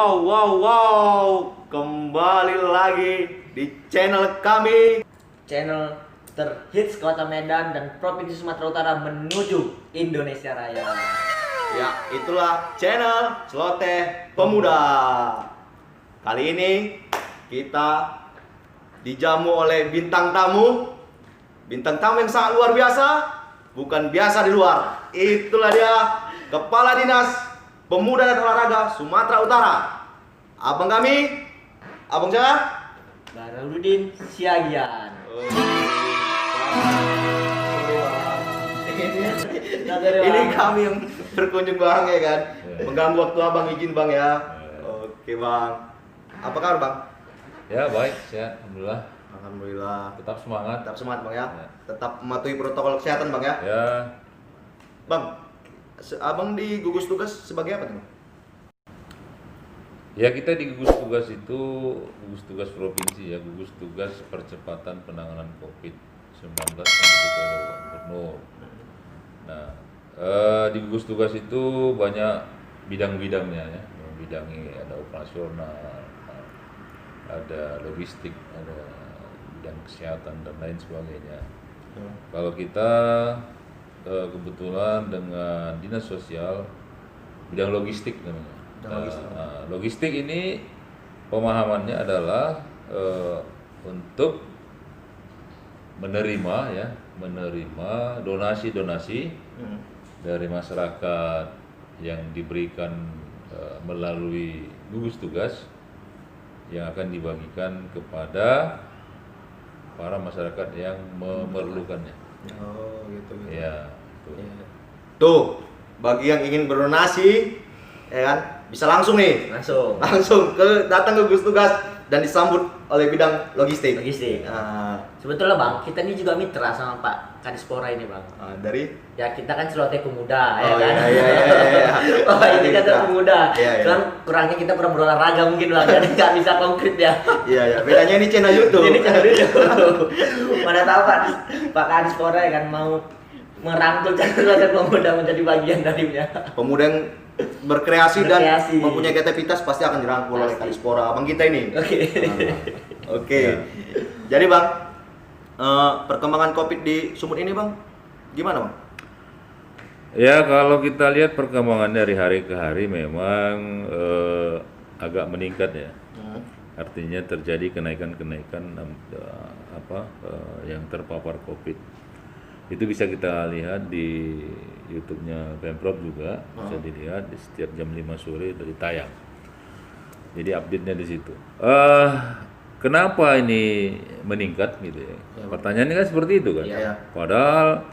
Wow, kembali lagi di channel kami. Channel terhits Kota Medan dan Provinsi Sumatera Utara menuju Indonesia Raya. Ya, itulah channel Celoteh Pemuda. Kali ini kita dijamu oleh bintang tamu. Bintang tamu yang sangat luar biasa, bukan biasa di luar. Itulah dia, Kepala Dinas Pemuda dan Olahraga Sumatera Utara. Abang kami, abang siapa? Baraludin Siagian. Ini kami yang berkunjung bang ya kan, mengganggu waktu abang, izin bang ya. Oke bang, apa kabar bang? Ya baik, sehat, alhamdulillah. Alhamdulillah. Tetap semangat. Tetap semangat bang ya. Ya. Tetap mematuhi protokol kesehatan bang ya. Ya, Bang, abang di gugus tugas sebagai apa tuh bang? ya kita di gugus tugas itu gugus tugas provinsi ya, gugus tugas percepatan penanganan COVID-19 yang diketuai oleh Pak Gubernur. Nah, di gugus tugas itu banyak bidang-bidangnya ya, bidangnya ada operasional, ada logistik, ada bidang kesehatan dan lain sebagainya. Kalau kita kebetulan dengan dinas sosial bidang logistik namanya. Logistik ini pemahamannya adalah untuk menerima donasi-donasi dari masyarakat yang diberikan melalui gugus tugas yang akan dibagikan kepada para masyarakat yang memerlukannya. Oh gitu. Ya, tuh. Tuh, bagi yang ingin berdonasi, ya kan, bisa langsung nih, langsung datang ke gugus tugas dan disambut oleh bidang logistik. Sebetulnya bang, kita ini juga mitra sama Pak Kadispora ini bang. Dari? Ya kita kan Celoteh Pemuda, Oh, ya kan? Iya. Oh ini kan Mitra. pemuda. Iya. Cuman kurangnya kita kurang berolahraga mungkin bang, jadi nggak bisa konkret ya. Iya. Bedanya ini channel YouTube. Ini kan dulu. Mana tahu Pak Kadispora ya kan mau merangkul Celoteh Pemuda menjadi bagian darinya. Pemuda yang berkreasi dan Berkreasi. mempunyai kreativitas pasti akan dirangkul oleh Pasti. Kadispora abang kita ini. Oke. Oke. Ya. Jadi bang, perkembangan COVID di Sumut ini bang, gimana bang? Ya kalau kita lihat perkembangannya dari hari ke hari memang agak meningkat ya. Artinya terjadi kenaikan-kenaikan yang terpapar COVID. Itu bisa kita lihat di YouTube-nya Pemprov juga, bisa dilihat di setiap jam 5 sore dari tayang. Jadi update-nya di situ. Kenapa ini meningkat gitu ya? Pertanyaannya kan seperti itu kan. Iya. Padahal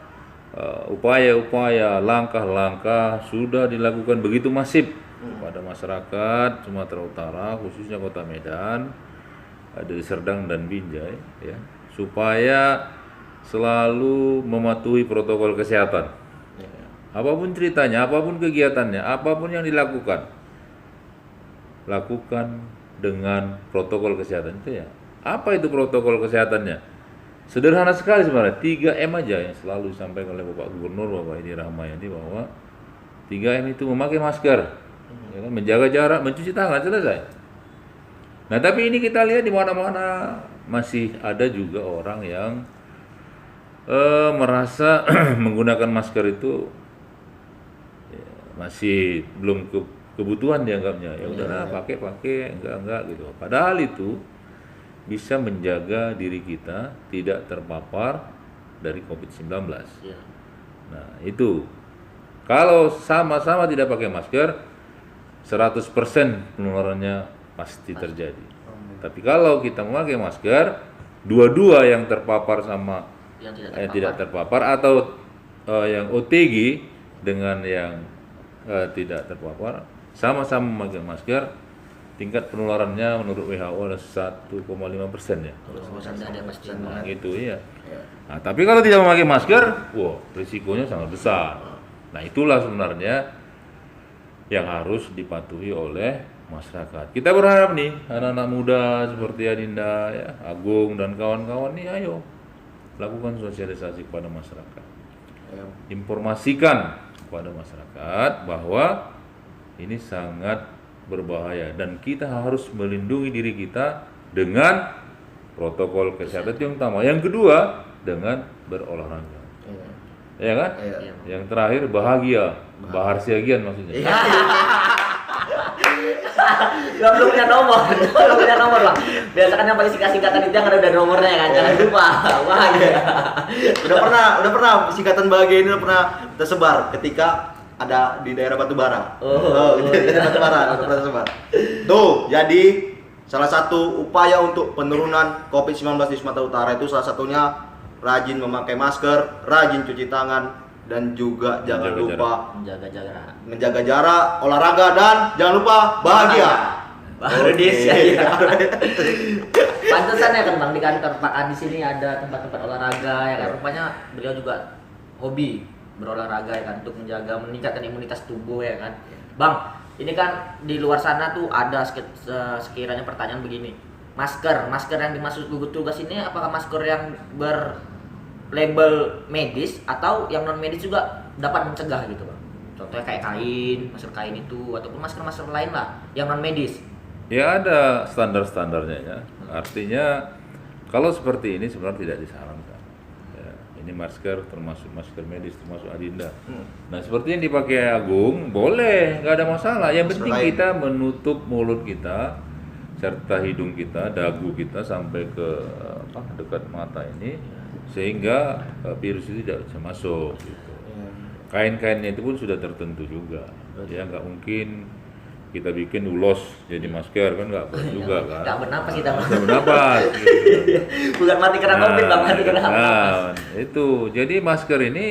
upaya-upaya, langkah-langkah sudah dilakukan begitu masif kepada masyarakat Sumatera Utara, khususnya Kota Medan, ada di Serdang dan Binjai, ya, supaya selalu mematuhi protokol kesehatan. Apapun ceritanya, apapun kegiatannya, apapun yang dilakukan, lakukan dengan protokol kesehatan itu ya. Apa itu protokol kesehatannya? Sederhana sekali sebenarnya, 3M aja yang selalu disampaikan oleh Bapak Gubernur, Bapak Edi Rahmayadi, bahwa 3M itu memakai masker, ya kan, menjaga jarak, mencuci tangan, selesai. Nah tapi ini kita lihat di mana-mana masih ada juga orang yang merasa menggunakan masker itu ya, masih belum kebutuhan dianggapnya. Ya udahlah pakai enggak gitu. Padahal itu bisa menjaga diri kita tidak terpapar dari COVID-19. Nah, itu. Kalau sama-sama tidak pakai masker, 100% penularannya pasti terjadi. Tapi kalau kita memakai masker, dua-dua yang terpapar sama Yang tidak terpapar atau yang OTG dengan yang tidak terpapar sama-sama memakai masker, tingkat penularannya menurut WHO adalah 1,5% ya. Nah, gitu ya. Nah, tapi kalau tidak memakai masker, wah, risikonya sangat besar. Nah, itulah sebenarnya yang harus dipatuhi oleh masyarakat. Kita berharap nih anak-anak muda seperti Adinda, ya, Agung dan kawan-kawan nih, ayo lakukan sosialisasi kepada masyarakat. Informasikan kepada masyarakat bahwa ini sangat berbahaya dan kita harus melindungi diri kita dengan protokol kesehatan itu yang utama. Yang kedua dengan berolahraga. Ya kan? Iya. Yang terakhir bahagia, baharsiagian maksudnya. Belum punya nomor, belum punya nomor bang. Biasa kan yang paling singkatan itu yang ada nomornya kan, jangan lupa. Wah iya. Udah pernah singkatan bahagia ini udah pernah tersebar ketika ada di daerah Batubara. Di daerah Batubara, udah pernah tersebar. Tuh, jadi salah satu upaya untuk penurunan COVID-19 di Sumatera Utara itu salah satunya rajin memakai masker, rajin cuci tangan, dan juga jangan lupa menjaga jarak, olahraga, dan jangan lupa bahagia. Baru Oke. Pantesan ya kan bang, di kantor Pak Adis ini ada tempat-tempat olahraga ya kan. Rupanya beliau juga hobi berolahraga ya kan, untuk meningkatkan imunitas tubuh ya kan. Bang, ini kan di luar sana tuh ada sekiranya pertanyaan begini. Masker yang dimaksud gugus tugas ini apakah masker yang berlabel medis atau yang non medis juga dapat mencegah gitu bang? Contohnya kayak masker kain itu ataupun masker lain lah yang non medis. Ya ada standar-standarnya ya. Artinya kalau seperti ini sebenarnya tidak disarankan. Ya, ini masker termasuk masker medis termasuk Adinda. Nah seperti yang dipakai Agung boleh, nggak ada masalah. Yang penting Masker lain. kita menutup mulut kita serta hidung kita, dagu kita sampai ke dekat mata ini sehingga virus itu tidak bisa masuk. Gitu. Kain-kainnya itu pun sudah tertentu juga. Ya nggak mungkin kita bikin ulos jadi masker kan nggak boleh juga kan. Nggak bernapas kita bang. Nggak bernapas. Gitu. Bukan mati karena COVID bang, mati karena bernapas. Itu jadi masker ini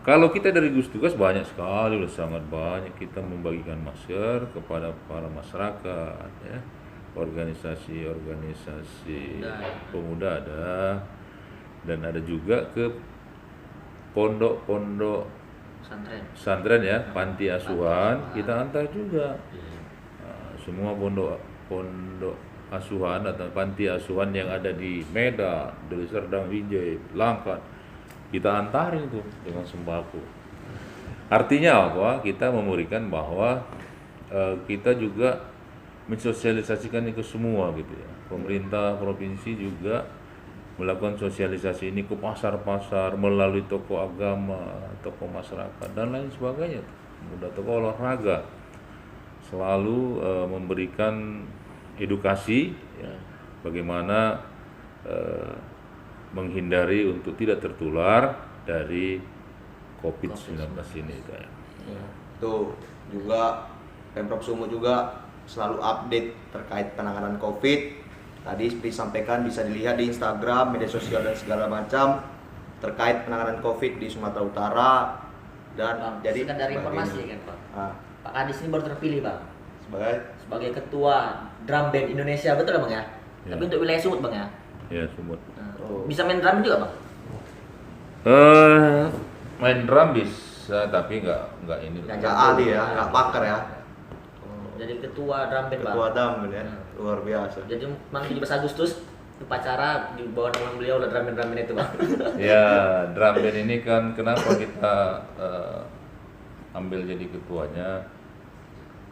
kalau kita dari gugus tugas banyak sekali, udah sangat banyak kita membagikan masker kepada para masyarakat ya. Organisasi pemuda ada, dan ada juga ke pondok-pondok pesantren ya, panti asuhan kita antar juga. Semua pondok asuhan atau panti asuhan yang ada di Medan, Deli Serdang, Wijaya, Langkat, kita antarin tuh dengan sembako. Artinya apa? Kita memberikan bahwa kita juga mensosialisasikan itu semua gitu ya. Pemerintah provinsi juga melakukan sosialisasi ini ke pasar-pasar melalui toko agama, toko masyarakat dan lain sebagainya. Udah toko olahraga selalu memberikan edukasi ya, bagaimana menghindari untuk tidak tertular dari COVID-19 ini itu ya. Tuh juga Pemprov Sumut juga selalu update terkait penanganan COVID. Tadi seperti disampaikan bisa dilihat di Instagram, media sosial dan segala macam terkait penanganan COVID di Sumatera Utara. Dan Bang, jadi dari sebagai informasi ini. kan Pak. Ah, Pak Adis ini baru terpilih bang sebagai ketua drum band Indonesia, betul ya bang ya? Ya. Tapi untuk wilayah Sumut bang ya. Ya, Sumut. Bisa main drum juga bang? Main drum bisa tapi nggak ini. Nggak nggak ahli ya, nggak pakar ya. Jadi ketua drum band bang. Ketua Dam ya, luar biasa. Jadi memang 17 Agustus upacara di bawah nama beliau udah drum band itu bang. Ya, drum band ini kan kenapa kita ambil jadi ketuanya?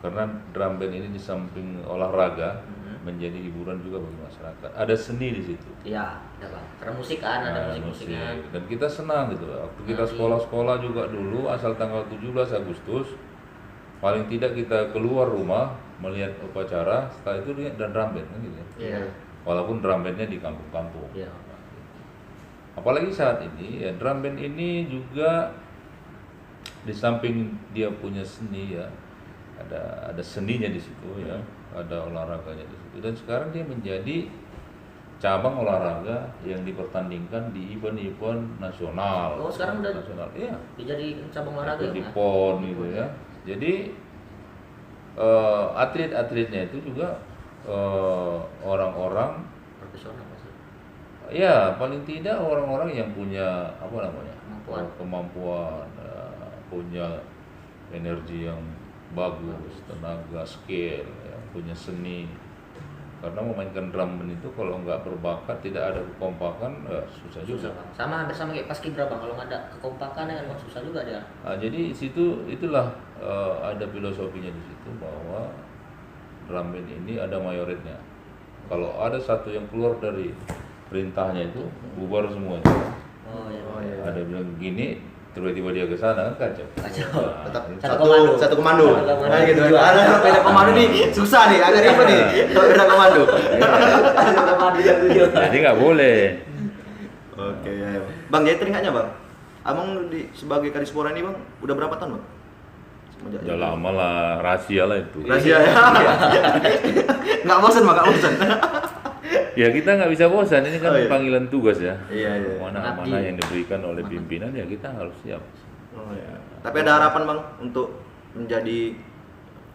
Karena drum band ini di samping olahraga menjadi hiburan juga bagi masyarakat. Ada seni di situ. Iya, ya bang. Karena musik kan, ada Nah, musik-musiknya. musik. Dan kita senang gitu. Waktu kita sekolah-sekolah juga dulu asal tanggal 17 Agustus paling tidak kita keluar rumah melihat upacara, setelah itu lihat dan drum band kan gitu ya. Iya. Walaupun drum bandnya di kampung-kampung. Iya. Apalagi saat ini ya drum band ini juga di samping dia punya seni ya, ada seninya di situ ya, ada olahraganya di situ, dan sekarang dia menjadi cabang olahraga yang dipertandingkan di event-event nasional. Oh, sekarang udah nasional, iya. Jadi cabang olahraga Di ya? PON gitu ya. Jadi atlet-atletnya itu juga orang-orang Profesional maksudnya. ya paling tidak orang-orang yang punya apa namanya Kemampuan. punya energi yang bagus, tenaga, skill, ya, punya seni. Karena memainkan drum band itu kalau nggak berbakat, tidak ada kekompakan, susah juga. Susah bang. Sama hampir sama kayak paskibra bang. Kalau nggak ada kekompakan ya kan susah juga dia. Nah, jadi itulah ada filosofinya di situ bahwa drum band ini ada mayoritnya. Kalau ada satu yang keluar dari perintahnya itu bubar semuanya. Oh iya. Ada bilang gini, tiba-tiba dia ke sana kan kacau. Kacau. Nah, Tetap Satu komando. satu komando. Satu komando. Nah, gitu. Ada beda komando nih susah nih, agak ribet nih. Kalau beda komando. Satu komando yang tujuh. jadi nggak boleh. Oke, ya. Bang, jadi teringatnya bang, abang sebagai Kadispora ini bang, udah berapa tahun bang? Semenjak Udah lama lah, rahasia lah itu. Rahasia ya. Nggak bosan bang, nggak bosan. Ya kita nggak bisa bosan, ini kan Oh, iya. panggilan tugas ya. Iya, iya. Mana Abdi. amanah yang diberikan oleh pimpinan ya kita harus siap. Oh, ya. Tapi ada harapan bang untuk menjadi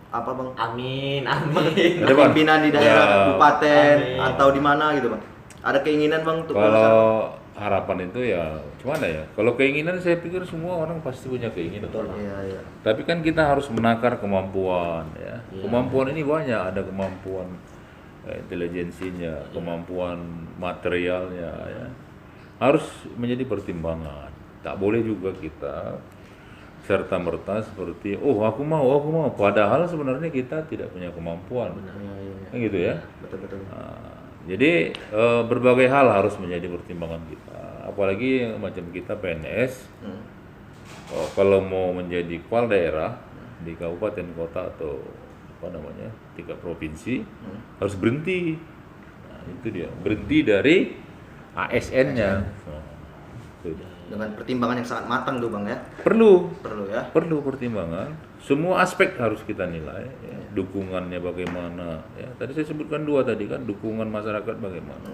apa bang? Amin, amin. Ada, Bang? Pimpinan di daerah Ya. kabupaten Amin. atau di mana gitu bang? Ada keinginan bang untuk Kalau harapan itu ya gimana ya? Kalau keinginan saya pikir semua orang pasti punya keinginan. Betul, Bang. Iya, iya. Tapi kan kita harus menakar kemampuan ya. Iya. Kemampuan ini banyak, ada kemampuan intelijensinya, kemampuan materialnya ya. Harus menjadi pertimbangan. Tak boleh juga kita serta merta seperti aku mau padahal sebenarnya kita tidak punya kemampuan. Iya, iya. Kan gitu ya. Betul betul. Nah, jadi berbagai hal harus menjadi pertimbangan kita. Apalagi macam kita PNS, kalau mau menjadi kepala daerah di kabupaten kota atau apa namanya tingkat provinsi harus berhenti. Nah, itu dia berhenti dari ASN-nya. Nah, itu dia. Dengan pertimbangan yang sangat matang tuh bang ya. Perlu Ya. perlu pertimbangan. Semua aspek harus kita nilai. Ya. Dukungannya bagaimana? Ya, tadi saya sebutkan dua tadi kan, dukungan masyarakat bagaimana.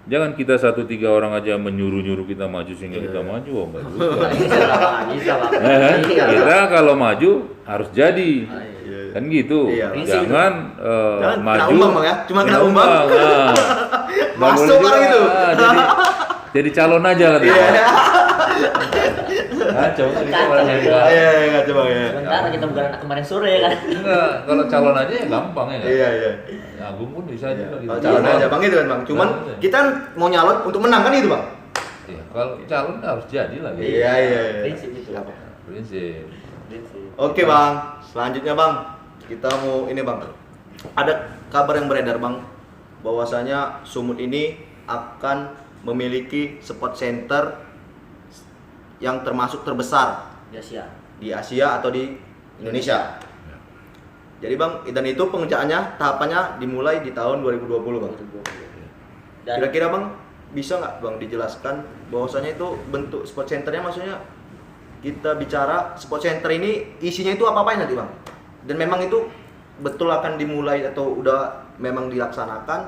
Jangan kita 1-3 orang aja menyuruh-nyuruh kita maju sehingga kita maju, enggak juga. Bisa bang, bisa bang. Iya. Kita kalau maju harus jadi. Iya. Kan gitu. Iya. Jangan Jangan maju. kena umbang, Bang, ya. Cuma kena umbang. Nah, nggak Masuk boleh orang juga. itu. Jadi calon aja kan. Iya. Kacau sih Kacau. orang yang Iya, iya, nggak coba ya. Sementara kita bukan anak kemarin sore kan. enggak, kalau calon aja ya gampang ya kan. Iya, iya. Agung pun bisa juga gitu. Kalau calon aja bang itu kan bang. Cuman Calon. kita kan mau nyalon untuk menang kan itu bang. Iya, kalau calon harus jadi lah gitu. Iya, iya. Prinsip itu. Prinsip. Prinsip. Oke bang, selanjutnya bang, kita mau ini bang. Ada kabar yang beredar bang, bahwasanya Sumut ini akan memiliki sport center yang termasuk terbesar Ya siap. di Asia atau di Indonesia. Jadi bang, dan itu pengerjaannya tahapannya dimulai di tahun 2020 bang. Dan Kira-kira bang, bisa nggak bang dijelaskan bahwasanya itu bentuk sport centernya, maksudnya kita bicara sport center ini isinya itu apa-apain nanti bang? Dan memang itu betul akan dimulai atau udah memang dilaksanakan,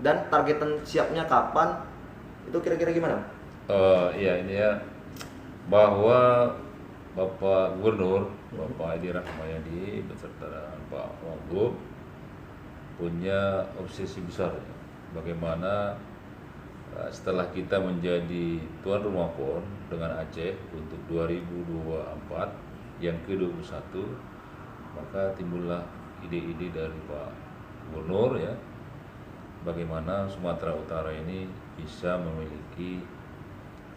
dan targetan siapnya kapan? Itu kira-kira gimana? Iya ini ya, bahwa Bapak Gubernur, Bapak Edi Rahmayadi beserta dengan Pak Wagub punya obsesi besar ya. Bagaimana setelah kita menjadi tuan rumah PON dengan Aceh untuk 2024 yang ke-21, maka timbullah ide-ide dari Pak Gubernur ya, bagaimana Sumatera Utara ini bisa memiliki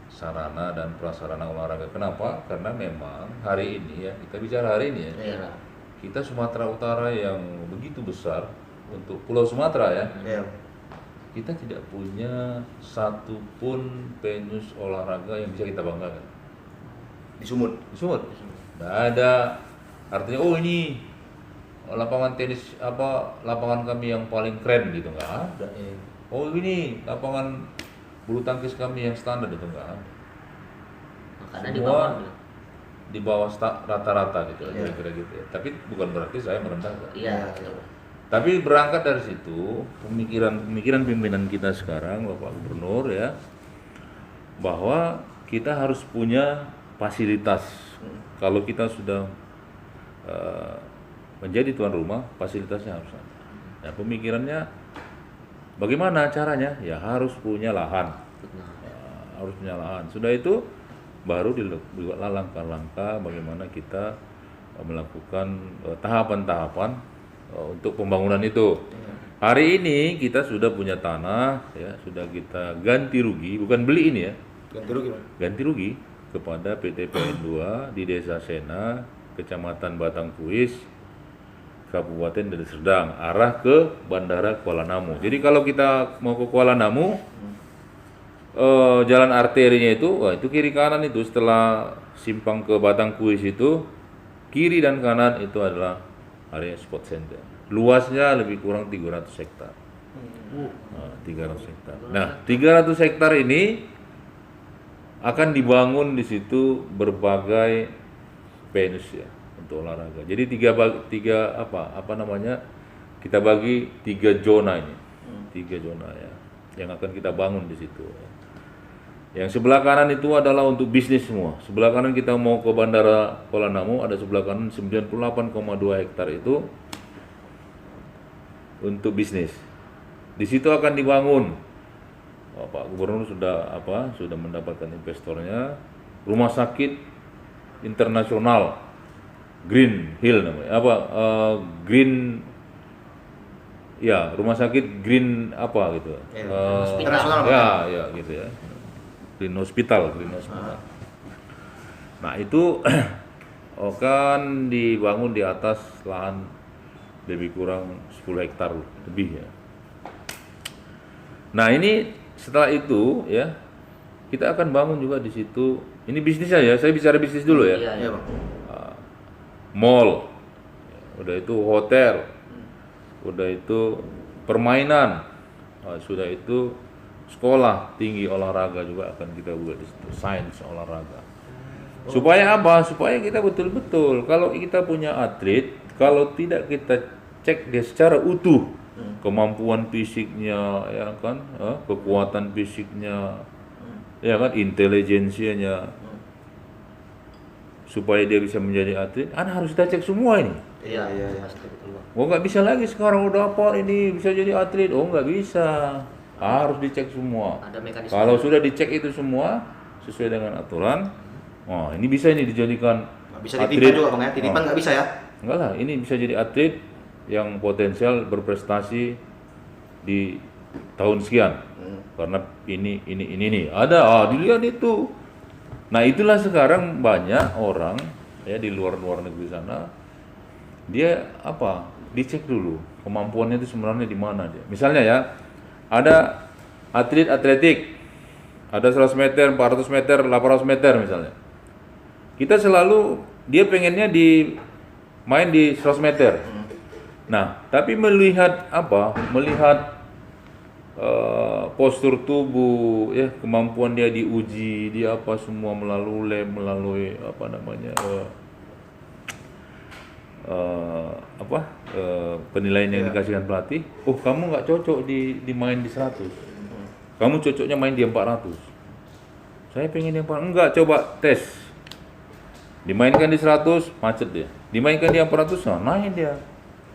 sarana dan prasarana olahraga. Kenapa? Karena memang hari ini ya, kita bicara hari ini ya, Iya. kita Sumatera Utara yang begitu besar untuk Pulau Sumatera ya, Ya. kita tidak punya satupun penyus olahraga yang bisa kita banggakan. Di Sumut. Di Sumut, nggak ada. Artinya, oh ini lapangan tenis lapangan kami yang paling keren gitu, nggak ada. Oh ini lapangan bulu tangkis kami yang standar itu nggak ada. Makanya di Semua bawah. di bawah rata-rata gitu, Iya. kira-kira gitu ya. Tapi bukan berarti saya merendahkan. Iya. Tapi berangkat dari situ, pemikiran pimpinan kita sekarang, Bapak Gubernur ya, bahwa kita harus punya fasilitas. Kalau kita sudah menjadi tuan rumah, fasilitasnya harus ada. Nah, pemikirannya bagaimana caranya? Ya harus punya lahan. Harus punya lahan. Sudah itu baru dibuatlah langkah-langkah bagaimana kita melakukan tahapan-tahapan untuk pembangunan itu. Hari ini kita sudah punya tanah, ya sudah kita ganti rugi, bukan beli ini ya, Ganti rugi Bang. ganti rugi kepada PT PN2 di Desa Sena, Kecamatan Batangkuis, Kabupaten Deli Serdang, arah ke Bandara Kuala Namu. Jadi kalau kita mau ke Kuala Namu, jalan arterinya itu, wah itu kiri kanan itu setelah simpang ke Batangkuis itu, kiri dan kanan itu adalah area sport center. Luasnya lebih kurang 300 hektar. 300 hektar. Nah, 300 hektar ini akan dibangun di situ berbagai penus ya untuk olahraga. Jadi kita bagi 3 zona ini. 3 zona ya yang akan kita bangun di situ. Yang sebelah kanan itu adalah untuk bisnis semua. Sebelah kanan kita mau ke Bandara Kuala Namu, ada sebelah kanan 98,2 hektar itu untuk bisnis. Di situ akan dibangun. Pak Gubernur sudah mendapatkan investornya, rumah sakit internasional Green Hill namanya. Rumah sakit Green apa gitu. Internasional Ya gitu ya. Green Hospital. Nah, itu akan dibangun di atas lahan lebih kurang 10 hektar lebih ya. Nah, ini setelah itu ya kita akan bangun juga di situ. Ini bisnisnya ya, saya bicara bisnis dulu ya. Iya, Iya Bang. Mall, udah itu hotel, udah itu permainan, sudah itu sekolah tinggi olahraga juga akan kita buat di situ, sains olahraga. Supaya apa? Supaya kita betul-betul kalau kita punya atlet, kalau tidak kita cek dia secara utuh, kemampuan fisiknya, ya kan, kekuatan fisiknya, ya kan, intelijensianya, supaya dia bisa menjadi atlet, harus kita cek semua ini. Iya. Pasti betul Bang. Oh nggak bisa lagi sekarang udah apa ini bisa jadi atlet, oh nggak bisa, harus dicek semua. Ada mekanisme. Kalau sudah dicek itu semua sesuai dengan aturan, ini bisa ini dijadikan Nggak bisa titipan juga Bang ya. Titipan nggak bisa ya. Enggak lah, ini bisa jadi atlet yang potensial berprestasi di tahun sekian. Karena ini ada, dilihat itu. Nah, itulah sekarang banyak orang ya di luar negeri sana, dia dicek dulu kemampuannya itu sebenarnya di mana dia. Misalnya ya, ada atlet atletik, ada 100 meter, 400 meter, 800 meter misalnya. Kita selalu dia pengennya main di 100 meter. Nah, tapi melihat postur tubuh, ya kemampuan dia diuji, dia semua melalui lab, melalui penilaian yang dikasihkan pelatih. Oh, kamu nggak cocok di main di 100. Kamu cocoknya main di 400. Saya pengen yang 400. Enggak, coba tes. Dimainkan di 100, macet dia. Dimainkan di 400, naik dia.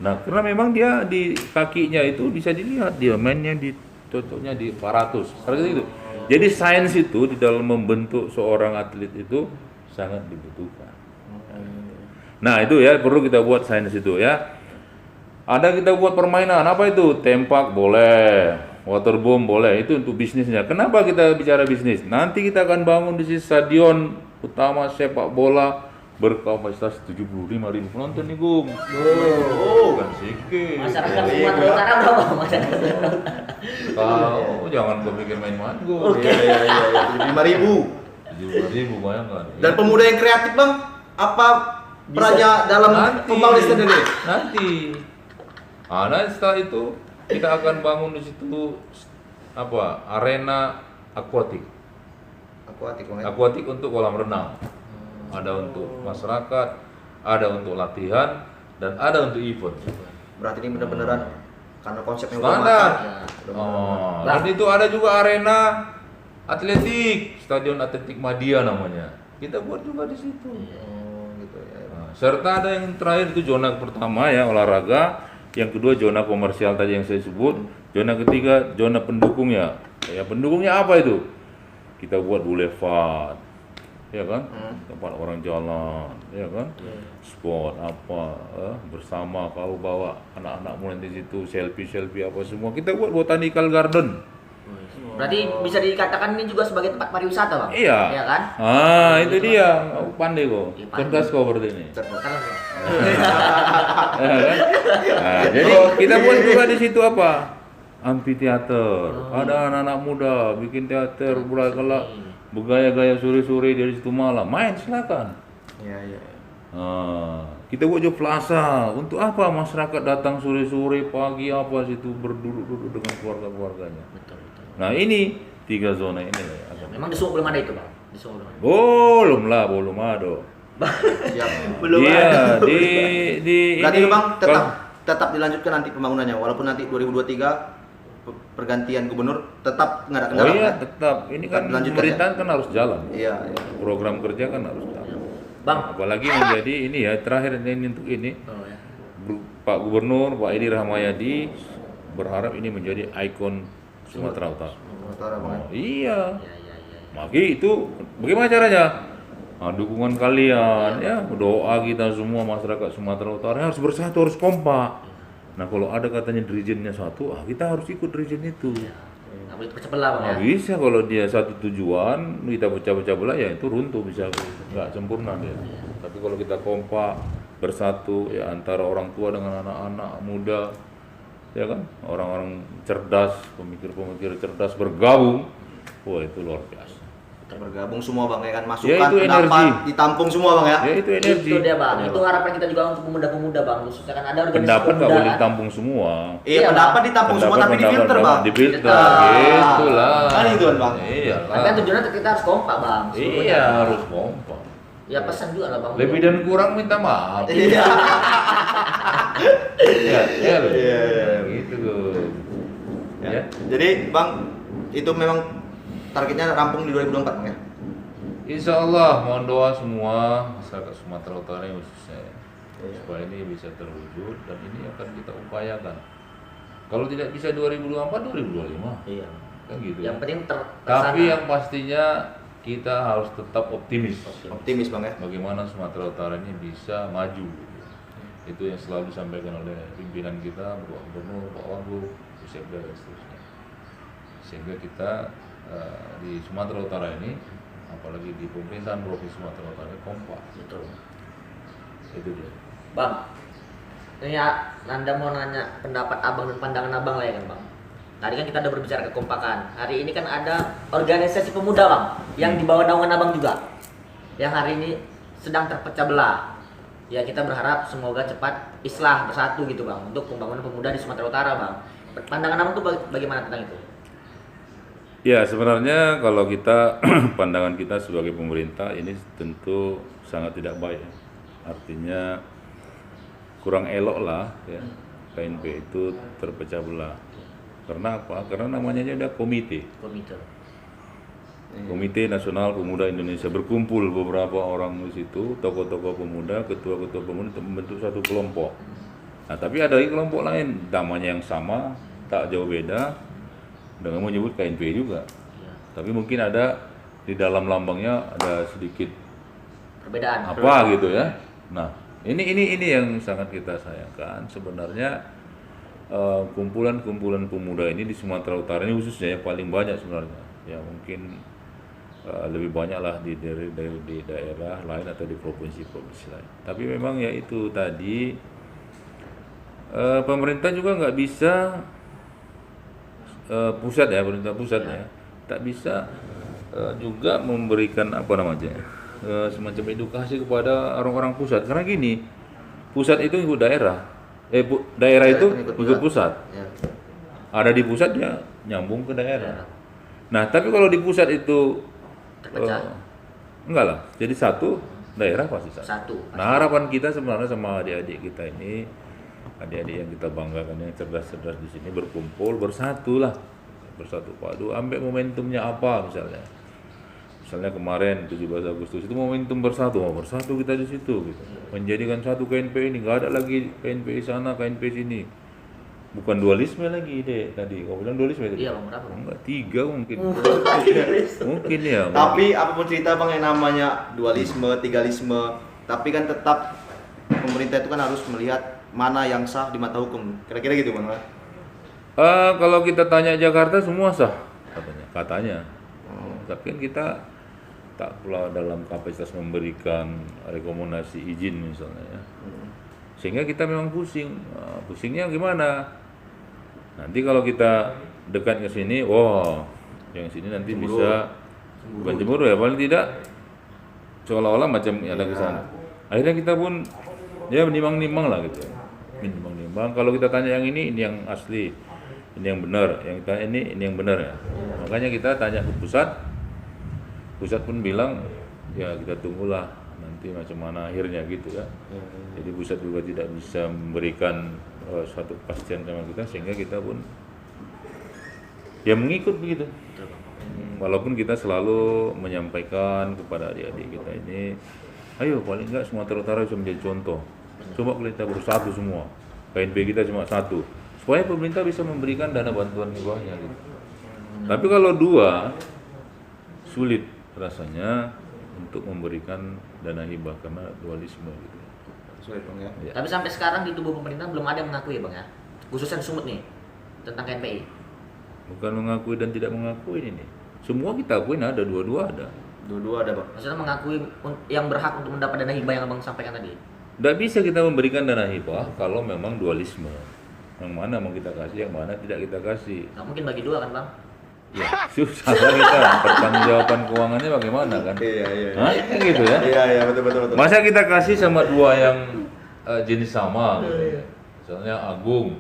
Nah, karena memang dia di kakinya itu bisa dilihat dia mainnya cocoknya di 400. Seperti itu. Jadi sains itu di dalam membentuk seorang atlet itu sangat dibutuhkan. Nah, itu ya perlu kita buat sains itu ya. Ada kita buat permainan, apa itu? Tempak boleh, waterboom boleh, itu untuk bisnisnya. Kenapa kita bicara bisnis? Nanti kita akan bangun di sini stadion utama sepak bola berkapasitas 75.000 penonton nih, Gung. Bukan sedikit. Masyarakat Sumatera Utara berapa masyarakat? Jangan berpikir main-main, Gung. Iya. 75.000. 75.000 bayangkan. Dan pemuda yang kreatif Bang, apa perannya dalam pembangunan stadion ini? Nanti. Nah, setelah itu kita akan bangun di situ arena akuatik. Akuatik untuk kolam renang. Ada untuk masyarakat, ada untuk latihan, dan ada untuk event. Berarti ini benar-beneran karena konsepnya udah Standar. matang. Dan itu ada juga arena atletik, stadion atletik Madia namanya. Kita buat juga di situ. Gitu ya. Serta ada yang terakhir itu zona pertama ya olahraga, yang kedua zona komersial tadi yang saya sebut, zona ketiga zona pendukungnya. Ya pendukungnya apa itu? Kita buat boulevard, ya kan? Tempat orang jalan, ya kan? Sport apa bersama kau bawa anak-anakmu nanti situ selfie apa semua. Kita buat botanical garden. Berarti bisa dikatakan ini juga sebagai tempat pariwisata, Bang? Iya. Iya kan? Itu dia. Aku pandai kok. Iya, pandai. Cerdas kau berarti ini. Kan, Ya kan? Nah, jadi kita buat juga di situ apa? Amphitheater. Ada anak-anak muda bikin teater kalau bergaya-gaya sore-sore dari situ malam. Main silakan. Iya. Kita buat juga plaza. Untuk apa masyarakat datang sore-sore pagi apa situ berduduk-duduk dengan keluarga-keluarganya. Betul. Nah, ini 3 zona ini lah. Ya, memang di Solo belum ada itu, Bang. Di Solo belum ada. Belum ada. Siap. Iya, di Berarti ini, Bang kalau- tetap dilanjutkan nanti pembangunannya walaupun nanti 2023 pergantian gubernur tetap nggak ada Oh kendala. iya, ya? tetap. Ini kan Dilanjutkan, pemerintahan kan harus jalan. Iya. Program kerja kan harus jalan. Bang. Apalagi menjadi ini ya terakhir ini untuk ini Oh ya. Pak Gubernur Pak Edi Rahmayadi berharap ini menjadi ikon Sumatera Utara. Utara, Bang. Oh, iya. Ya. Maki itu bagaimana caranya? Nah, dukungan kalian ya, doa kita semua masyarakat Sumatera Utara harus bersatu, harus kompak. Nah, kalau ada katanya dirijennya satu, kita harus ikut dirijen itu. Nggak boleh pecah belah, Bang, Nah, ya. bisa kalau dia satu tujuan, kita pecah-pecah belah ya itu runtuh bisa nggak sempurna dia. Tapi kalau kita kompak bersatu ya antara orang tua dengan anak-anak muda, ya kan, orang-orang cerdas, pemikir-pemikir cerdas bergabung, wah itu luar biasa. Bergabung semua Bang ya kan Ya, masukan itu pendapat energi. ditampung semua Bang ya. Ya itu energi. Itu dia, Bang. Ya. Itu harapan kita juga untuk pemuda-pemuda, Bang. Khususnya kan ada organisasi Pendapat nggak pemuda, boleh kan. ditampung semua. Iya, Iya, pendapat Bang. ditampung semua tapi Pendapat difilter Bang. Difilter, Ah. gitulah. Kan itu kan, Bang. Iya Tapi kan tujuannya kita harus kompak, Bang. Seluruhnya. Iya harus kompak. Ya pesan juga lah, Bang. Lebih dan kurang minta maaf. Iya. Ya, loh. Iya. Gitu loh. Ya. Jadi Bang itu memang targetnya rampung di 2024 Bang ya. Insya Allah mohon doa semua masyarakat Sumatera Utara ini khususnya ya, Iya. supaya ini bisa terwujud dan ini akan kita upayakan. Kalau tidak bisa 2024, 2025 Iya. kan gitu. Yang penting Tapi yang pastinya kita harus tetap optimis. Optimis Bang ya. Bagaimana Sumatera Utara ini bisa maju. Itu yang selalu disampaikan oleh pimpinan kita, Bapak Gubernur, Pak Wagub, Sekda dan seterusnya. Sehingga kita di Sumatera Utara ini, apalagi di pemerintahan Provinsi Sumatera Utara ini kompak. Betul. Itu dia. Bang, ini ya, Nanda mau nanya pendapat abang dan pandangan abang lah ya kan, Bang. Tadi kan kita udah berbicara kekompakan. Hari ini kan ada organisasi pemuda, Bang, yang di bawah naungan abang juga, yang hari ini sedang terpecah belah. Ya kita berharap semoga cepat islah bersatu gitu, Bang, untuk pembangunan pemuda di Sumatera Utara, Bang. Pandangan abang tuh bagaimana tentang itu? Ya sebenarnya kalau kita pandangan kita sebagai pemerintah ini tentu sangat tidak baik. Artinya kurang elok lah ya KNP itu terpecah belah. Karena apa? Karena namanya aja udah komite. Komite Nasional Pemuda Indonesia, berkumpul beberapa orang di situ, tokoh-tokoh pemuda, ketua-ketua pemuda untuk membentuk satu kelompok. Nah, tapi ada lagi kelompok lain, namanya yang sama, tak jauh beda, dengan menyebut KNP juga. Ya. Tapi mungkin ada di dalam lambangnya ada sedikit Perbedaan. apa gitu ya. Nah, ini yang sangat kita sayangkan sebenarnya. Kumpulan-kumpulan pemuda ini di Sumatera Utara ini khususnya yang paling banyak sebenarnya. Ya mungkin lebih banyak lah di daerah lain atau di provinsi-provinsi lain. Tapi memang ya itu tadi pemerintah juga nggak bisa pusat ya, pemerintah pusat ya, tak bisa juga memberikan apa namanya semacam edukasi kepada orang-orang pusat. Karena gini, pusat itu ikut daerah. Daerah itu ikut pusat. Ya. Ada di pusat ya nyambung ke daerah. Nah, tapi kalau di pusat itu Terpecah. enggak lah. Jadi satu daerah pasti satu. Satu. Nah, harapan kita sebenarnya sama adik-adik kita ini, adik-adik yang kita banggakan yang cerdas-cerdas di sini berkumpul, bersatu lah. Bersatu padu, ambil momentumnya apa misalnya. Misalnya kemarin 17 Agustus itu momentum bersatu kita di situ gitu. Menjadikan satu KNP ini, nggak ada lagi KNP sana, KNP sini. bukan dualisme lagi deh tadi. Kau bilang dualisme tadi? Iya bang, berapa bang? Enggak, 3 mungkin. Mungkin ya. Tapi apapun cerita bang yang namanya dualisme, tigalisme, tapi kan tetap pemerintah itu kan harus melihat mana yang sah di mata hukum. Kira-kira gitu bang. Kalau kita tanya Jakarta semua sah katanya. Tapi kan kita tak pula dalam kapasitas memberikan rekomendasi izin misalnya ya. Sehingga kita memang pusing. Pusingnya gimana? Nanti kalau kita dekat ke sini, wah, yang sini nanti bisa bukan cemburu ya, paling tidak seolah-olah macam ada ke sana. Akhirnya kita pun ya menimbang-nimbang lah gitu. Menimbang-nimbang. Kalau kita tanya yang ini yang asli, ini yang benar. Yang kita ini yang benar ya. Makanya kita tanya ke pusat. Pusat pun bilang ya kita tunggulah nanti macam mana akhirnya gitu ya. Jadi pusat juga tidak bisa memberikan suatu kepastian sama kita sehingga kita pun ya mengikut begitu. Walaupun kita selalu menyampaikan kepada adik-adik kita ini, ayo paling enggak Sumatera Utara bisa menjadi contoh. Coba kita bersatu semua. KNP kita cuma satu. Supaya pemerintah bisa memberikan dana bantuan hibahnya gitu. Tapi kalau dua sulit rasanya untuk memberikan dana hibah karena dualisme gitu. Sulit bang ya. Ya. Tapi sampai sekarang di tubuh pemerintah belum ada yang mengakui bang ya, khususnya di Sumut nih tentang KNPI. Bukan mengakui dan tidak mengakui ini. Semua kita akuin ada, dua-dua ada. Dua-dua ada bang. Maksudnya mengakui yang berhak untuk mendapat dana hibah yang abang sampaikan tadi. Tidak bisa kita memberikan dana hibah kalau memang dualisme. Yang mana mau kita kasih, yang mana tidak kita kasih. Nggak mungkin bagi dua kan bang? Ya, susah lah kita. Pertanggungjawaban keuangannya bagaimana kan? Iya. Hah? Kan gitu ya? Iya betul. Masa kita kasih sama dua yang jenis sama gitu. Misalnya Agung.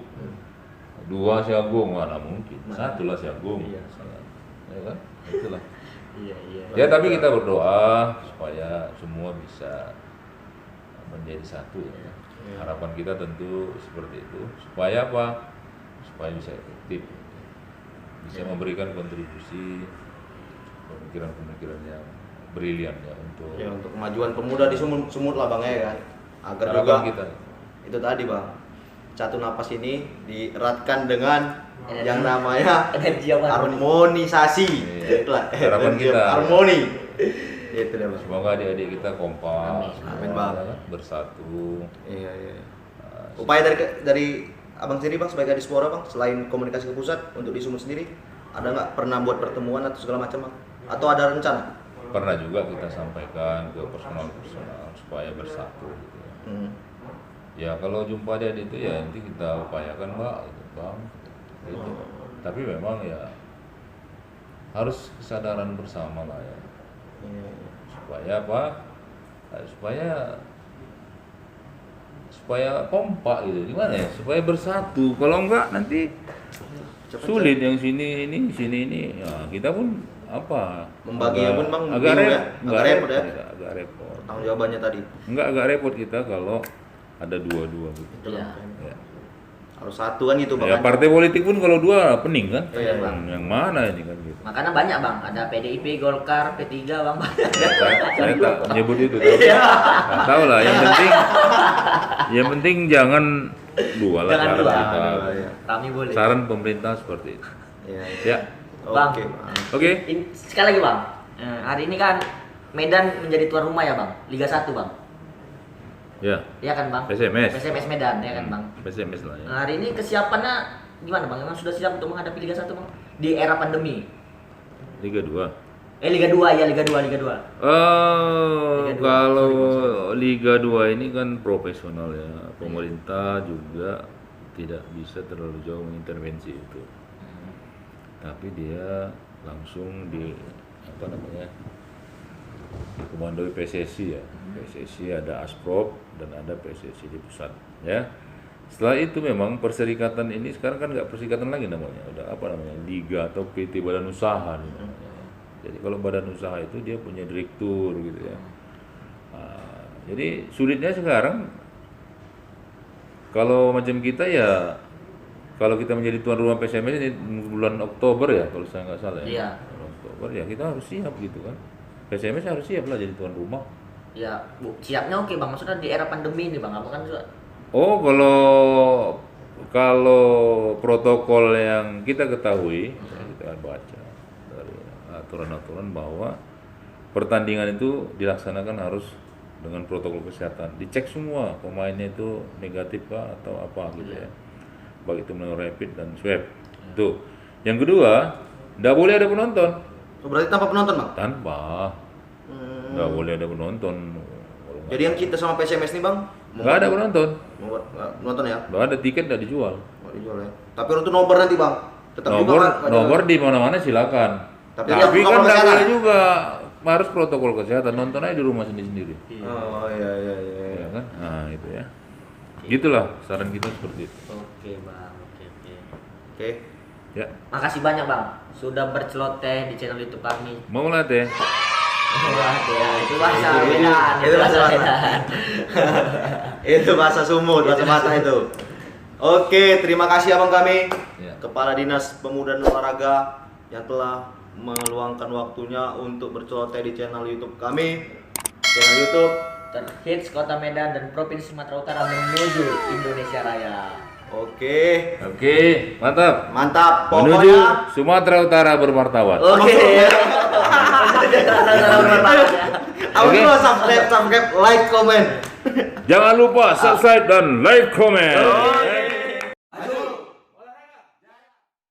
Dua si Agung, mana mungkin. Satu lah si Agung. Iya. Ya kan? Itulah. Iya. Ya tapi kita berdoa supaya semua bisa menjadi satu ya. Harapan kita tentu seperti itu. Supaya apa? Supaya bisa efektif. Bisa memberikan kontribusi pemikiran-pemikiran yang brilian ya untuk kemajuan pemuda di Sumut lah bang ya kan. Agar harapan juga kita. itu tadi bang, satu napas ini dieratkan dengan yang namanya Energi yang baru. harmonisasi. Iya. Itulah Harapan energi kita. harmoni. Itu dia bang. Semoga adik-adik kita kompak, Amin, semua Bang. bersatu. Iya. Upaya dari abang sendiri bang sebagai diaspora bang, selain komunikasi ke pusat untuk di Sumut sendiri, ada nggak pernah buat pertemuan atau segala macam bang? Atau ada rencana? Pernah juga kita sampaikan ke personal supaya bersatu gitu ya. Ya kalau jumpa dia itu ya nanti kita upayakan mbak gitu, bang gitu. Tapi memang ya harus kesadaran bersama lah ya. Supaya apa? Supaya kompak gitu. Gimana ya? Supaya bersatu. Kalau enggak nanti sulit yang sini ini. Ya, kita pun apa? Membaginya pun bang agak bingung ya? agak Agak repot ya? Agak repot. Tanggung jawabannya tadi. Agak repot kita kalau ada dua-dua gitu. Iya. Ya. Harus satu kan gitu Ya, bang. partai politik pun kalau dua pening kan? Iya, Bang. Yang mana ini kan gitu. Makanya banyak bang, ada PDIP, Golkar, P3 bang. Saya tak menyebut itu. Iya. Nggak tahu lah. Yang penting jangan dua lah. Jangan saran dua. kita. Iya. Kami boleh. Saran pemerintah seperti itu. Iya. Ya, Bang. Oke. oke. Sekali lagi bang, hari ini kan Medan menjadi tuan rumah ya bang, Liga 1 bang. Ya, Iya kan bang? PSMS. PSMS Medan ya kan bang. PSMS lah ya. Nah, hari ini kesiapannya gimana bang? Emang sudah siap untuk menghadapi Liga 1 bang? Di era pandemi. Liga 2. Liga 2 ya, Liga 2. Liga 2. Kalau Liga 2 ini kan profesional ya. Pemerintah juga tidak bisa terlalu jauh mengintervensi itu. Tapi dia langsung dikomandoi PSSI ya. PSSI ada Asprop dan ada PSSI di pusat ya. Setelah itu memang perserikatan ini sekarang kan nggak perserikatan lagi namanya, udah apa namanya, liga atau PT badan usaha nih namanya. Jadi kalau badan usaha itu dia punya direktur gitu ya. Nah, jadi sulitnya sekarang kalau macam kita ya, kalau kita menjadi tuan rumah PSMS ini bulan Oktober ya kalau saya nggak salah ya. Iya. Bulan Oktober ya kita harus siap gitu kan. PSMS harus siap lah jadi tuan rumah. Ya, siapnya oke bang. Maksudnya di era pandemi ini bang, apa kan juga? Oh, kalau kalau protokol yang kita ketahui, kita baca dari aturan-aturan bahwa pertandingan itu dilaksanakan harus dengan protokol kesehatan. Dicek semua pemainnya itu negatif kah atau apa gitu ya. Baik itu melalui rapid dan swab. Itu. Yang kedua, tidak boleh ada penonton. Oh, berarti tanpa penonton, Bang? Tanpa. Nggak boleh ada penonton. Jadi yang kita sama PSMS nih, Bang? Nggak ada penonton. Nonton ya? Nggak ada tiket, nggak dijual. Nggak dijual ya. Tapi untuk nobar nanti, Bang. Tetap juga Nomor, nggak nomor di mana-mana silakan. Tapi Tapi tetap kan protokol nggak kesehatan. boleh juga, harus protokol kesehatan. Nonton aja di rumah sendiri-sendiri. Oh iya. Ya kan? Nah itu ya. Gitulah saran kita seperti itu. Oke bang, oke. Oke. Ya. Makasih banyak bang, sudah berceloteh di channel YouTube kami. Mau latih? Wah, ya, itu bahasa beda. Itu bahasa beda. Itu bahasa sumut, bahasa mata itu. Oke, terima kasih abang kami, Ya. Kepala Dinas Pemuda dan Olahraga yang telah meluangkan waktunya untuk berceloteh di channel YouTube kami, channel YouTube. Terhits Kota Medan dan Provinsi Sumatera Utara menuju Indonesia Raya. Oke, Oke, mantap. mantap. Menuju Pokoknya. Sumatera Utara bermartabat. Oke. Apa Oke. dulu subscribe, like, comment. Jangan lupa subscribe dan like, comment. Oke.